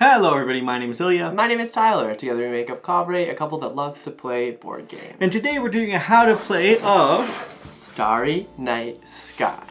Hello everybody, my name is Ilya. My name is Tyler. Together we make up Kovray, a couple that loves to play board games. And today we're doing a how to play of Starry Night Sky.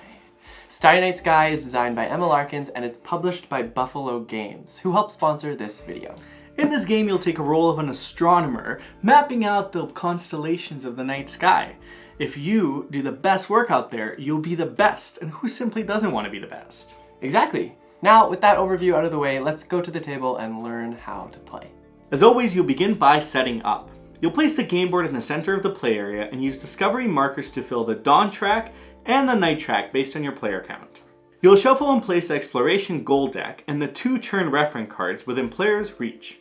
Starry Night Sky is designed by Emma Larkins and it's published by Buffalo Games, who helped sponsor this video. In this game you'll take a role of an astronomer, mapping out the constellations of the night sky. If you do the best work out there, you'll be the best, and who simply doesn't want to be the best? Exactly. Now, with that overview out of the way, let's go to the table and learn how to play. As always, you'll begin by setting up. You'll place the game board in the center of the play area and use discovery markers to fill the dawn track and the night track based on your player count. You'll shuffle and place the exploration goal deck and the 2 turn reference cards within player's reach.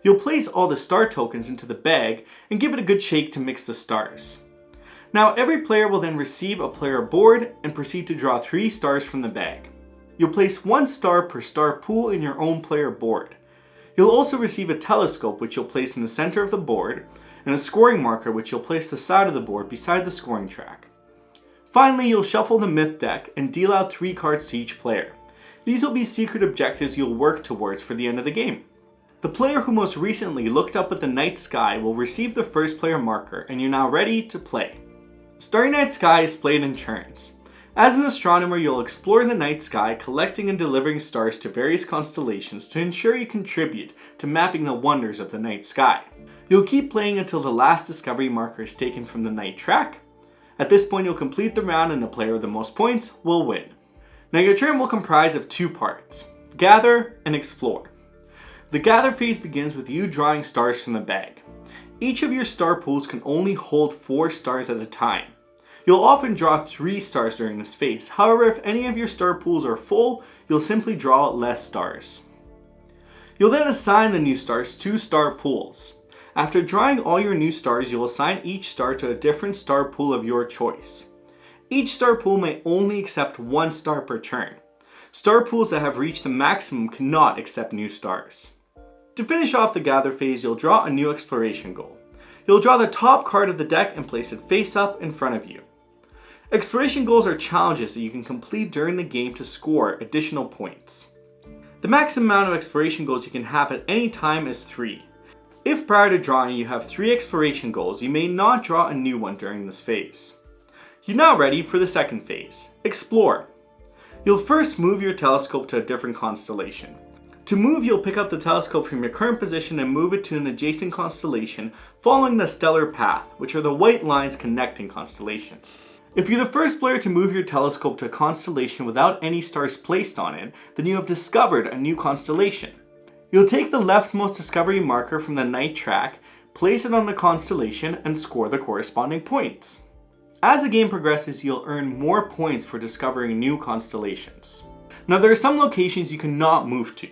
You'll place all the star tokens into the bag and give it a good shake to mix the stars. Now every player will then receive a player board and proceed to draw 3 stars from the bag. You'll place 1 star per star pool in your own player board. You'll also receive a telescope which you'll place in the center of the board, and a scoring marker which you'll place the side of the board beside the scoring track. Finally, you'll shuffle the myth deck and deal out 3 cards to each player. These will be secret objectives you'll work towards for the end of the game. The player who most recently looked up at the night sky will receive the first player marker, and you're now ready to play. Starry Night Sky is played in turns. As an astronomer, you'll explore the night sky, collecting and delivering stars to various constellations to ensure you contribute to mapping the wonders of the night sky. You'll keep playing until the last discovery marker is taken from the night track. At this point, you'll complete the round and the player with the most points will win. Now your turn will comprise of 2 parts, gather and explore. The gather phase begins with you drawing stars from the bag. Each of your star pools can only hold 4 stars at a time. You'll often draw 3 stars during this phase. However, if any of your star pools are full, you'll simply draw less stars. You'll then assign the new stars to star pools. After drawing all your new stars, you'll assign each star to a different star pool of your choice. Each star pool may only accept 1 star per turn. Star pools that have reached the maximum cannot accept new stars. To finish off the gather phase, you'll draw a new exploration goal. You'll draw the top card of the deck and place it face up in front of you. Exploration goals are challenges that you can complete during the game to score additional points. The maximum amount of exploration goals you can have at any time is 3. If prior to drawing you have 3 exploration goals, you may not draw a new one during this phase. You're now ready for the second phase, explore. You'll first move your telescope to a different constellation. To move, you'll pick up the telescope from your current position and move it to an adjacent constellation following the stellar path, which are the white lines connecting constellations. If you're the first player to move your telescope to a constellation without any stars placed on it, then you have discovered a new constellation. You'll take the leftmost discovery marker from the night track, place it on the constellation, and score the corresponding points. As the game progresses, you'll earn more points for discovering new constellations. Now there are some locations you cannot move to.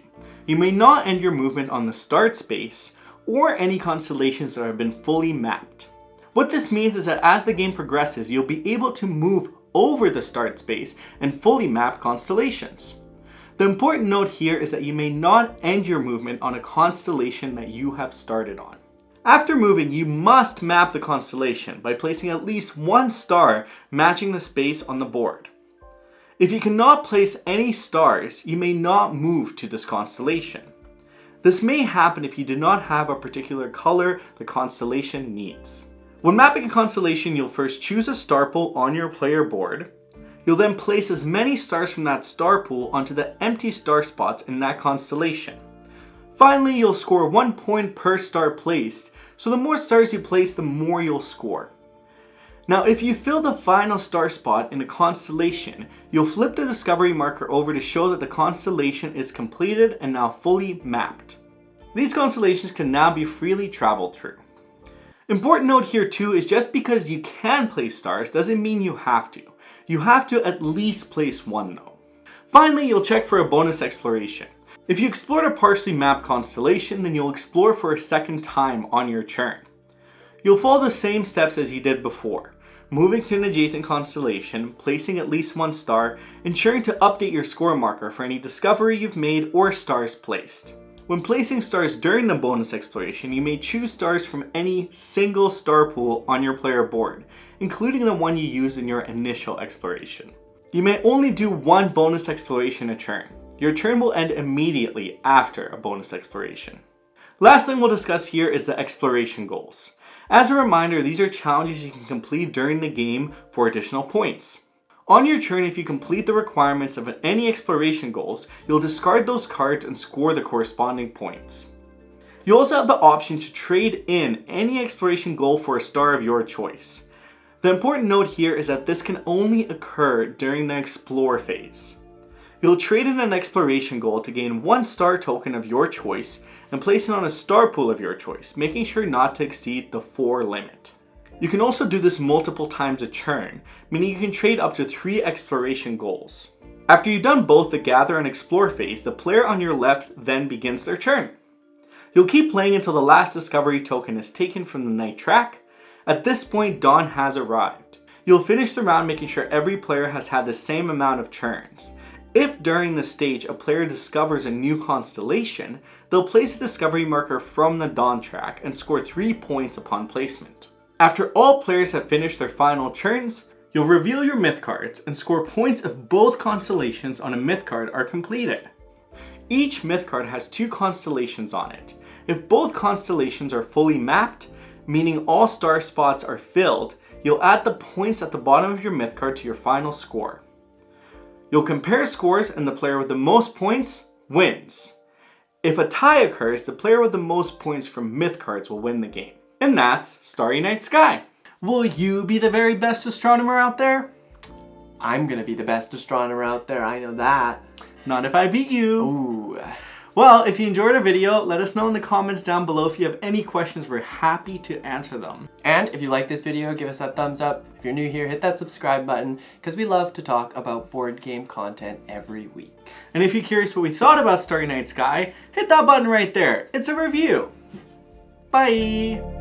You may not end your movement on the start space or any constellations that have been fully mapped. What this means is that as the game progresses, you'll be able to move over the start space and fully map constellations. The important note here is that you may not end your movement on a constellation that you have started on. After moving, you must map the constellation by placing at least 1 star matching the space on the board. If you cannot place any stars, you may not move to this constellation. This may happen if you do not have a particular color the constellation needs. When mapping a constellation, you'll first choose a star pool on your player board. You'll then place as many stars from that star pool onto the empty star spots in that constellation. Finally, you'll score 1 point per star placed, so the more stars you place, the more you'll score. Now, if you fill the final star spot in a constellation, you'll flip the discovery marker over to show that the constellation is completed and now fully mapped. These constellations can now be freely traveled through. Important note here too is just because you can place stars doesn't mean you have to. You have to at least place 1 though. Finally, you'll check for a bonus exploration. If you explored a partially mapped constellation, then you'll explore for a second time on your turn. You'll follow the same steps as you did before, moving to an adjacent constellation, placing at least 1 star, ensuring to update your score marker for any discovery you've made or stars placed. When placing stars during the bonus exploration, you may choose stars from any single star pool on your player board, including the one you used in your initial exploration. You may only do 1 bonus exploration a turn. Your turn will end immediately after a bonus exploration. Last thing we'll discuss here is the exploration goals. As a reminder, these are challenges you can complete during the game for additional points. On your turn, if you complete the requirements of any exploration goals, you'll discard those cards and score the corresponding points. You also have the option to trade in any exploration goal for a star of your choice. The important note here is that this can only occur during the explore phase. You'll trade in an exploration goal to gain 1 star token of your choice and place it on a star pool of your choice, making sure not to exceed the 4 limit. You can also do this multiple times a turn, meaning you can trade up to 3 exploration goals. After you've done both the gather and explore phase, the player on your left then begins their turn. You'll keep playing until the last discovery token is taken from the night track. At this point, dawn has arrived. You'll finish the round making sure every player has had the same amount of turns. If during this stage a player discovers a new constellation, they'll place a discovery marker from the dawn track and score 3 points upon placement. After all players have finished their final turns, you'll reveal your myth cards and score points if both constellations on a myth card are completed. Each myth card has 2 constellations on it. If both constellations are fully mapped, meaning all star spots are filled, you'll add the points at the bottom of your myth card to your final score. You'll compare scores and the player with the most points wins. If a tie occurs, the player with the most points from myth cards will win the game. And that's Starry Night Sky. Will you be the very best astronomer out there? I'm gonna be the best astronomer out there, I know that. Not if I beat you. Ooh. Well, if you enjoyed our video, let us know in the comments down below. If you have any questions, we're happy to answer them. And if you like this video, give us that thumbs up. If you're new here, hit that subscribe button, because we love to talk about board game content every week. And if you're curious what we thought about Starry Night Sky, hit that button right there. It's a review. Bye!